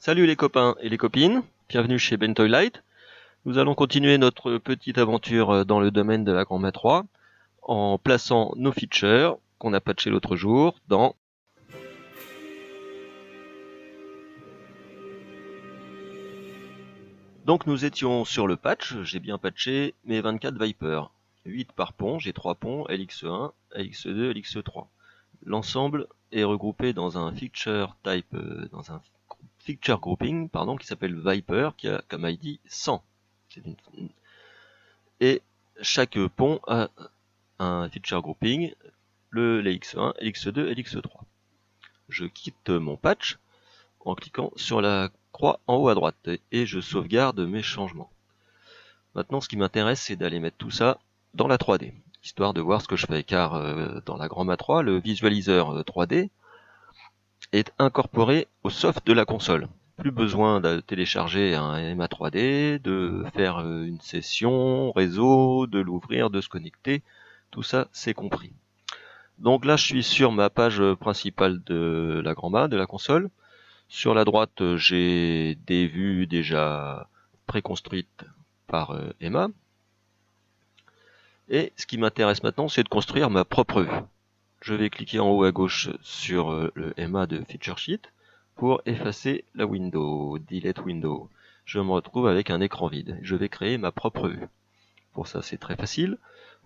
Salut les copains et les copines, bienvenue chez Bentoylight. Nous allons continuer notre petite aventure dans le domaine de la Grand Mat 3 en plaçant nos features qu'on a patché l'autre jour dans... Donc nous étions sur le patch, j'ai bien patché mes 24 Viper. 8 par pont, j'ai 3 ponts, LX1, LX2, LX3. L'ensemble est regroupé dans un feature type, dans un feature grouping, pardon, qui s'appelle Viper, qui a comme ID 100. Et chaque pont a un feature grouping, le LX1, LX2, LX3. Je quitte mon patch en cliquant sur la croix en haut à droite et je sauvegarde mes changements. Maintenant, ce qui m'intéresse, c'est d'aller mettre tout ça dans la 3D, histoire de voir ce que je fais, car dans la Grand Mat 3, le visualiseur 3D est incorporé au soft de la console. Plus besoin de télécharger un MA 3D, de faire une session réseau, de l'ouvrir, de se connecter, tout ça c'est compris. Donc là je suis sur ma page principale de la Grand Mat, de la console. Sur la droite j'ai des vues déjà préconstruites par Emma. Et ce qui m'intéresse maintenant c'est de construire ma propre vue. Je vais cliquer en haut à gauche sur le MA de Feature Sheet pour effacer la window, Delete Window. Je me retrouve avec un écran vide. Je vais créer ma propre vue. Pour ça, c'est très facile.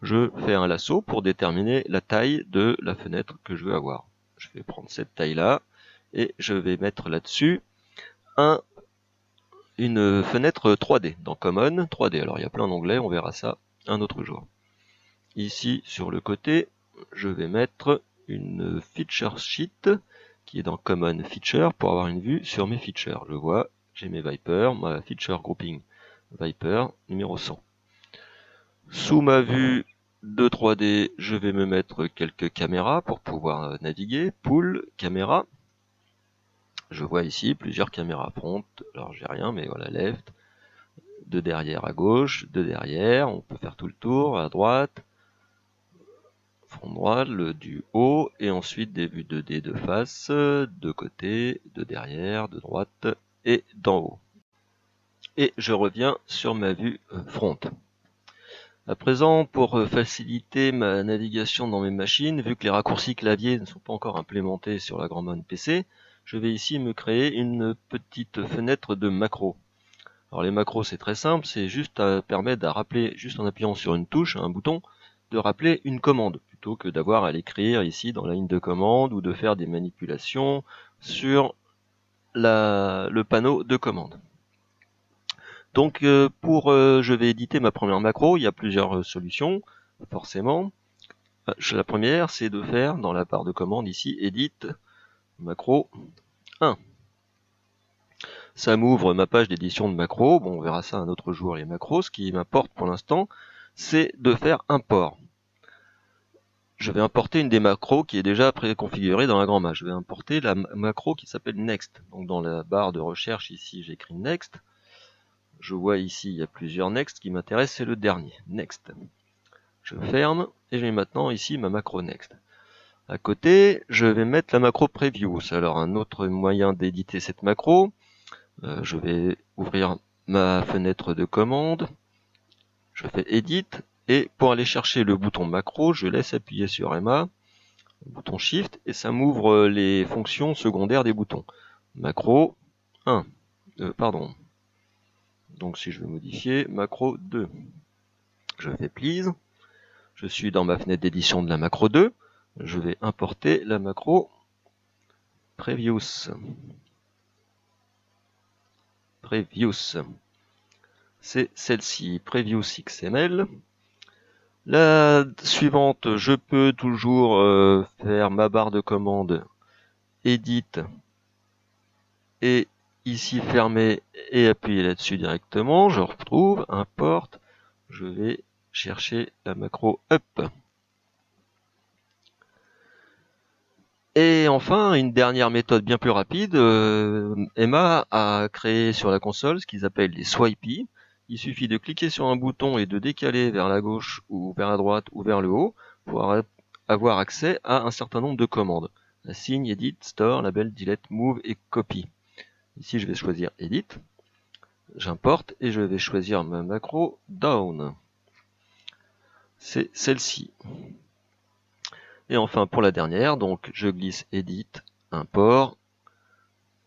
Je fais un lasso pour déterminer la taille de la fenêtre que je veux avoir. Je vais prendre cette taille-là et je vais mettre là-dessus une fenêtre 3D dans Common 3D. Alors, il y a plein d'onglets, on verra ça un autre jour. Ici, sur le côté, je vais mettre une feature sheet qui est dans Common Feature pour avoir une vue sur mes features. Je vois, j'ai mes Viper, ma feature grouping Viper numéro 100. Sous ma vue de 3D, je vais me mettre quelques caméras pour pouvoir naviguer. Pool, caméra. Je vois ici plusieurs caméras front. Alors j'ai rien, mais voilà, left. De derrière à gauche, de derrière. On peut faire tout le tour, à droite. Front droit, le du haut, et ensuite des vues 2D de face, de côté, de derrière, de droite et d'en haut. Et je reviens sur ma vue front. À présent, pour faciliter ma navigation dans mes machines, vu que les raccourcis clavier ne sont pas encore implémentés sur la Grand Mat PC, je vais ici me créer une petite fenêtre de macros. Alors les macros c'est très simple, c'est juste à permettre de rappeler, juste en appuyant sur une touche, un bouton, de rappeler une commande, plutôt que d'avoir à l'écrire ici dans la ligne de commande ou de faire des manipulations sur le panneau de commande. Donc je vais éditer ma première macro, il y a plusieurs solutions, forcément. La première, c'est de faire dans la barre de commande ici, Edit, macro 1. Ça m'ouvre ma page d'édition de macros. Bon, on verra ça un autre jour, les macros. Ce qui m'importe pour l'instant, c'est de faire import. Je vais importer une des macros qui est déjà préconfigurée dans la Grand Mat. Je vais importer la macro qui s'appelle Next. Donc dans la barre de recherche ici, j'écris Next. Je vois ici, il y a plusieurs Next. Ce qui m'intéresse, c'est le dernier, Next. Je ferme et j'ai maintenant ici ma macro Next. À côté, je vais mettre la macro Previews. Alors un autre moyen d'éditer cette macro, je vais ouvrir ma fenêtre de commande, je fais Edit, et pour aller chercher le bouton macro, je laisse appuyer sur MA, le bouton Shift, et ça m'ouvre les fonctions secondaires des boutons. Macro 1, donc si je veux modifier, macro 2. Je fais Please, je suis dans ma fenêtre d'édition de la macro 2, je vais importer la macro Previews. C'est celle-ci, Previews XML. La suivante, je peux toujours faire ma barre de commande Edit et ici fermer et appuyer là-dessus directement. Je retrouve, importe, je vais chercher la macro Up. Et enfin, une dernière méthode bien plus rapide, Emma a créé sur la console ce qu'ils appellent les swipey. Il suffit de cliquer sur un bouton et de décaler vers la gauche ou vers la droite ou vers le haut pour avoir accès à un certain nombre de commandes. Assign, Edit, Store, Label, Delete, Move et Copy. Ici, je vais choisir Edit. J'importe et je vais choisir ma macro Down. C'est celle-ci. Et enfin, pour la dernière, donc je glisse Edit, Import,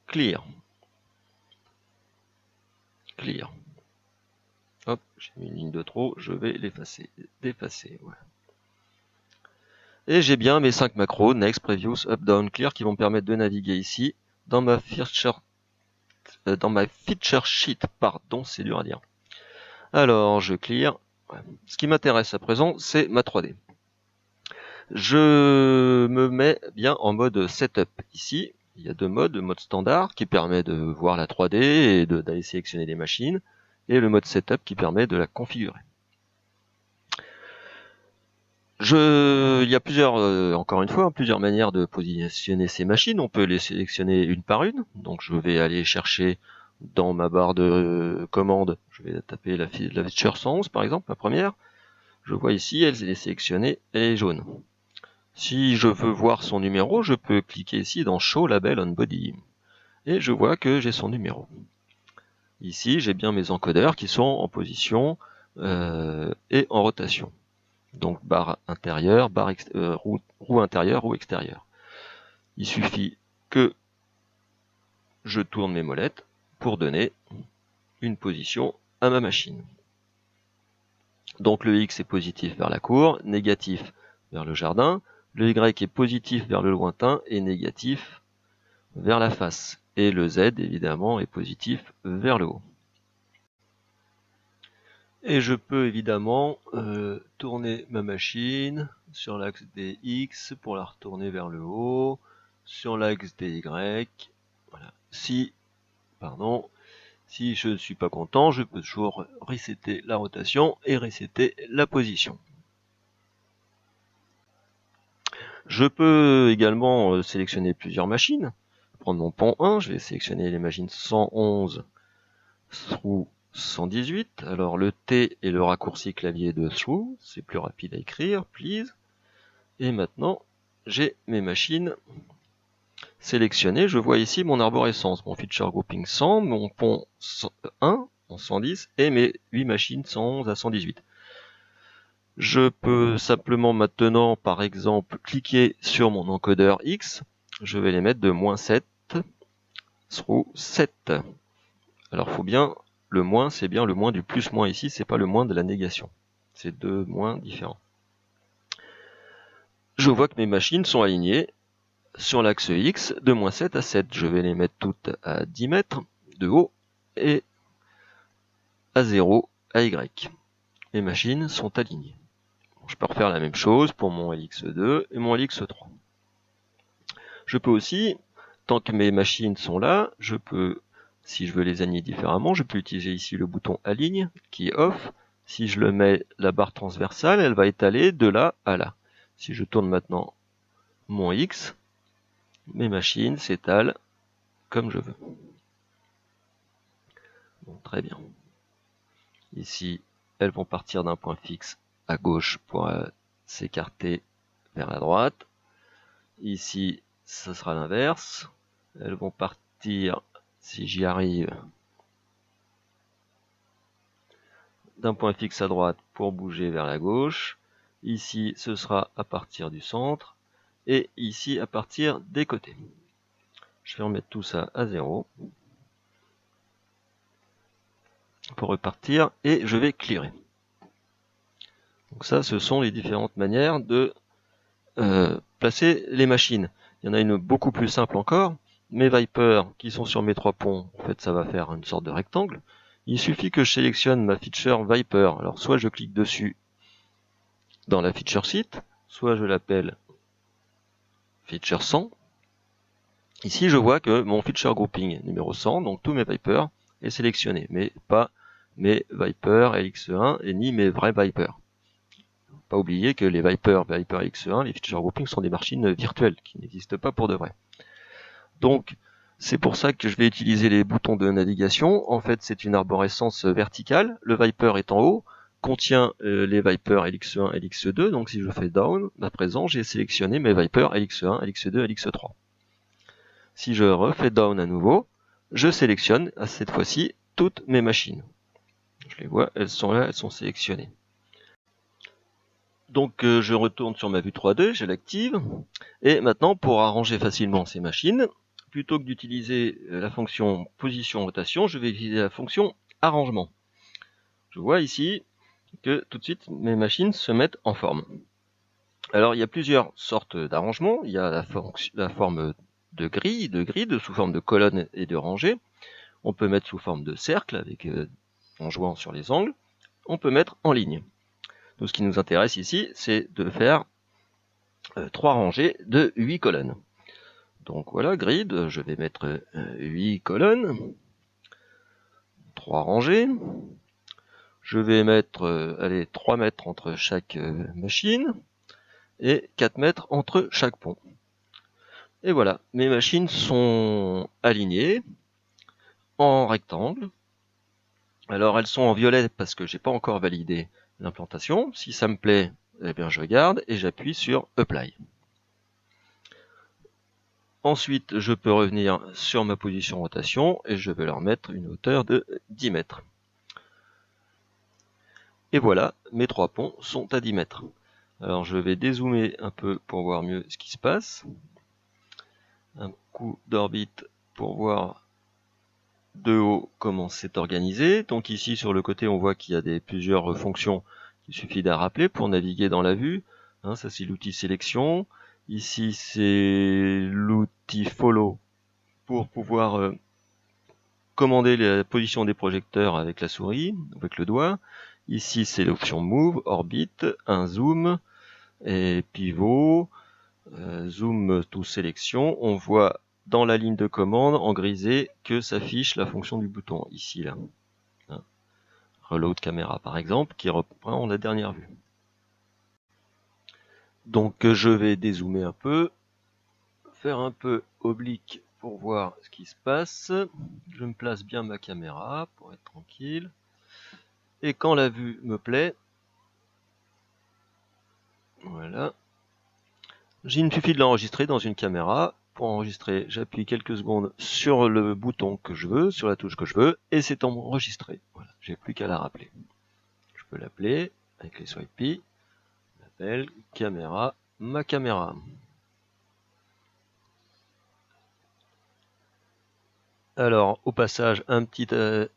Clear. Clear. Hop, j'ai mis une ligne de trop, je vais l'effacer. D'effacer, voilà. Et j'ai bien mes 5 macros, Next, Previous, Up, Down, Clear, qui vont me permettre de naviguer ici dans ma feature sheet. Pardon, c'est dur à dire. Alors, je clear. Ce qui m'intéresse à présent, c'est ma 3D. Je me mets bien en mode setup. Ici, il y a deux modes. Le mode standard qui permet de voir la 3D et d'aller sélectionner les machines. Et le mode setup qui permet de la configurer. Il y a encore une fois, plusieurs manières de positionner ces machines. On peut les sélectionner une par une. Donc je vais aller chercher dans ma barre de commande, je vais taper la feature 111 par exemple, la première. Je vois ici, elle est sélectionnée, elle est jaune. Si je veux voir son numéro, je peux cliquer ici dans Show Label on Body. Et je vois que j'ai son numéro. Ici, j'ai bien mes encodeurs qui sont en position et en rotation. Donc barre intérieure, roue intérieure, roue extérieure. Il suffit que je tourne mes molettes pour donner une position à ma machine. Donc le X est positif vers la cour, négatif vers le jardin. Le Y est positif vers le lointain et négatif vers la face. Et le Z, évidemment, est positif vers le haut. Et je peux évidemment tourner ma machine sur l'axe des X pour la retourner vers le haut, sur l'axe des Y. Voilà. Si je ne suis pas content, je peux toujours resetter la rotation et resetter la position. Je peux également sélectionner plusieurs machines. Prendre mon pont 1, je vais sélectionner les machines 111 through 118. Alors le T est le raccourci clavier de through, c'est plus rapide à écrire, please. Et maintenant, j'ai mes machines sélectionnées. Je vois ici mon arborescence, mon feature grouping 100, mon pont 1 en 110 et mes 8 machines 111 à 118. Je peux simplement maintenant, par exemple, cliquer sur mon encodeur X. Je vais les mettre de -7 through 7. Alors, faut bien, le moins, c'est bien le moins du plus-moins ici, c'est pas le moins de la négation. C'est deux moins différents. Je vois que mes machines sont alignées sur l'axe X de -7 à 7. Je vais les mettre toutes à 10 mètres de haut et à 0 à Y. Mes machines sont alignées. Je peux refaire la même chose pour mon LX2 et mon LX3. Je peux aussi, tant que mes machines sont là, je peux, si je veux les aligner différemment, je peux utiliser ici le bouton Aligne qui est off. Si je le mets la barre transversale, elle va étaler de là à là. Si je tourne maintenant mon X, mes machines s'étalent comme je veux. Bon, très bien. Ici, elles vont partir d'un point fixe à gauche pour s'écarter vers la droite. Ici, ce sera l'inverse. Elles vont partir, si j'y arrive, d'un point fixe à droite pour bouger vers la gauche. Ici, ce sera à partir du centre. Et ici, à partir des côtés. Je vais remettre tout ça à 0. Pour repartir. Et je vais clearer. Donc ça, ce sont les différentes manières de placer les machines. Il y en a une beaucoup plus simple encore. Mes Vipers qui sont sur mes 3 ponts, en fait ça va faire une sorte de rectangle. Il suffit que je sélectionne ma feature Viper. Alors soit je clique dessus dans la feature sheet, soit je l'appelle feature 100. Ici je vois que mon feature grouping numéro 100, donc tous mes Vipers, est sélectionné, mais pas mes Vipers LX1 et ni mes vrais Vipers. Pas oublier que les Viper X1, les feature grouping sont des machines virtuelles qui n'existent pas pour de vrai. Donc, c'est pour ça que je vais utiliser les boutons de navigation. En fait, c'est une arborescence verticale. Le Viper est en haut, contient les Viper LX1, LX2. Donc, si je fais down, à présent, j'ai sélectionné mes Viper LX1, LX2, LX3. Si je refais down à nouveau, je sélectionne à cette fois-ci toutes mes machines. Je les vois, elles sont là, elles sont sélectionnées. Donc je retourne sur ma vue 3D, je l'active, et maintenant pour arranger facilement ces machines, plutôt que d'utiliser la fonction position rotation, je vais utiliser la fonction arrangement. Je vois ici que tout de suite mes machines se mettent en forme. Alors il y a plusieurs sortes d'arrangements, il y a la forme de grille sous forme de colonne et de rangée. On peut mettre sous forme de cercle avec en jouant sur les angles. On peut mettre en ligne. Donc ce qui nous intéresse ici, c'est de faire 3 rangées de 8 colonnes. Donc voilà, grid, je vais mettre 8 colonnes, 3 rangées. Je vais mettre 3 mètres entre chaque machine et 4 mètres entre chaque pont. Et voilà, mes machines sont alignées en rectangle. Alors elles sont en violet parce que j'ai pas encore validé l'implantation. Si ça me plaît, eh bien je garde et j'appuie sur Apply. Ensuite, je peux revenir sur ma position rotation et je vais leur mettre une hauteur de 10 mètres. Et voilà, mes 3 ponts sont à 10 mètres. Alors je vais dézoomer un peu pour voir mieux ce qui se passe. Un coup d'orbite pour voir de haut comment c'est organisé. Donc ici sur le côté on voit qu'il y a plusieurs fonctions qu'il suffit de rappeler pour naviguer dans la vue. Ça c'est l'outil sélection. Ici c'est l'outil follow pour pouvoir commander la position des projecteurs avec la souris, avec le doigt. Ici c'est l'option move, orbite, un zoom et pivot, zoom to sélection. On voit dans la ligne de commande en grisé que s'affiche la fonction du bouton ici là. Reload caméra par exemple qui reprend la dernière vue. Donc je vais dézoomer un peu, faire un peu oblique pour voir ce qui se passe. Je me place bien ma caméra pour être tranquille. Et quand la vue me plaît, voilà, il me suffit de l'enregistrer dans une caméra. Pour enregistrer, j'appuie quelques secondes sur le bouton que je veux, sur la touche que je veux, et c'est enregistré. Voilà, j'ai plus qu'à la rappeler. Je peux l'appeler avec les swipey. Je l'appelle caméra, ma caméra. Alors, au passage, un petit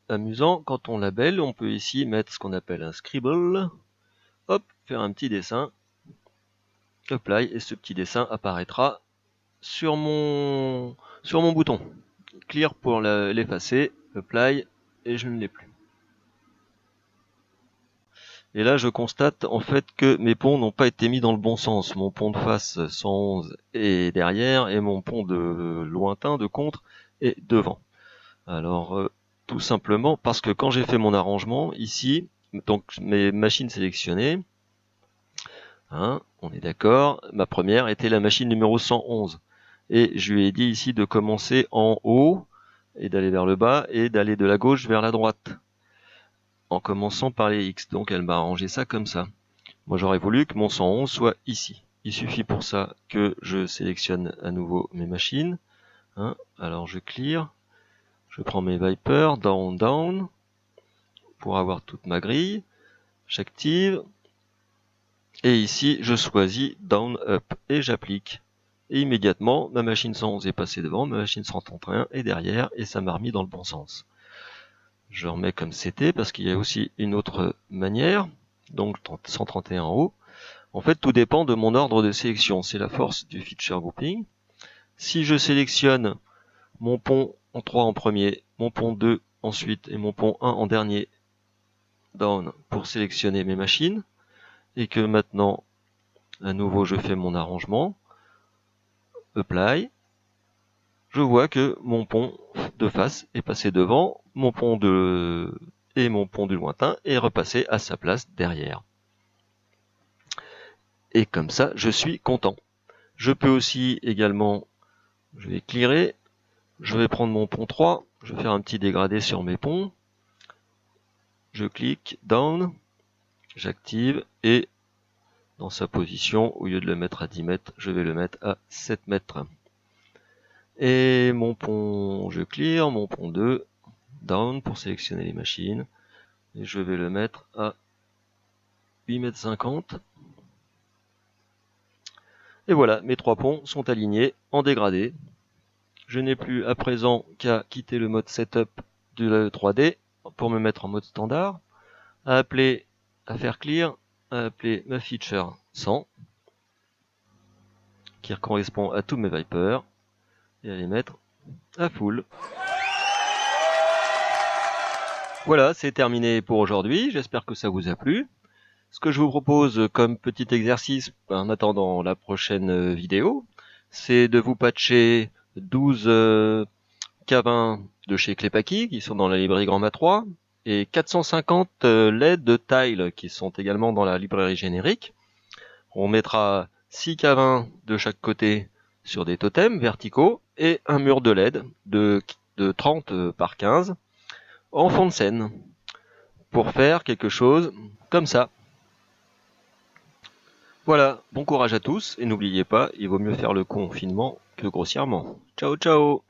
amusant, quand on labelle, on peut ici mettre ce qu'on appelle un scribble. Hop, faire un petit dessin. Apply, et ce petit dessin apparaîtra sur mon bouton. Clear pour l'effacer, Apply, et je ne l'ai plus. Et là, je constate en fait que mes ponts n'ont pas été mis dans le bon sens. Mon pont de face 111 est derrière et mon pont de lointain, de contre, est devant. Alors, tout simplement parce que quand j'ai fait mon arrangement, ici, donc mes machines sélectionnées, on est d'accord, ma première était la machine numéro 111. Et je lui ai dit ici de commencer en haut et d'aller vers le bas et d'aller de la gauche vers la droite en commençant par les X. Donc elle m'a arrangé ça comme ça. Moi j'aurais voulu que mon 111 soit ici. Il suffit pour ça que je sélectionne à nouveau mes machines. Alors je clear, je prends mes Viper, down, down, pour avoir toute ma grille. J'active. Et ici je choisis down, up et j'applique. Et immédiatement, ma machine 111 est passée devant, ma machine 131 est derrière, et ça m'a remis dans le bon sens. Je remets comme c'était, parce qu'il y a aussi une autre manière, donc 131 en haut. En fait, tout dépend de mon ordre de sélection, c'est la force du feature grouping. Si je sélectionne mon pont en 3 en premier, mon pont 2 ensuite, et mon pont 1 en dernier, down, pour sélectionner mes machines, et que maintenant, à nouveau, je fais mon arrangement, apply, je vois que mon pont de face est passé devant, mon pont et mon pont du lointain est repassé à sa place derrière. Et comme ça, je suis content. Je peux aussi également, je vais clearer, je vais prendre mon pont 3, je vais faire un petit dégradé sur mes ponts, je clique down, j'active et dans sa position, au lieu de le mettre à 10 mètres, je vais le mettre à 7 mètres. Et mon pont pont je clear, mon pont 2, down pour sélectionner les machines. Et je vais le mettre à 8,50 m. Et voilà, mes 3 ponts sont alignés en dégradé. Je n'ai plus à présent qu'à quitter le mode setup de la 3D pour me mettre en mode standard, à faire clear, à appeler ma feature 100, qui correspond à tous mes Vipers, et à les mettre à full. Voilà, c'est terminé pour aujourd'hui, j'espère que ça vous a plu. Ce que je vous propose comme petit exercice en attendant la prochaine vidéo, c'est de vous patcher 12 K20 de chez Clepaki qui sont dans la librairie Grandma 3 et 450 LED de tile qui sont également dans la librairie générique. On mettra 6 K20 de chaque côté sur des totems verticaux et un mur de LED de 30 par 15 en fond de scène pour faire quelque chose comme ça. Voilà, bon courage à tous et n'oubliez pas, il vaut mieux faire le con finement que grossièrement. Ciao ciao!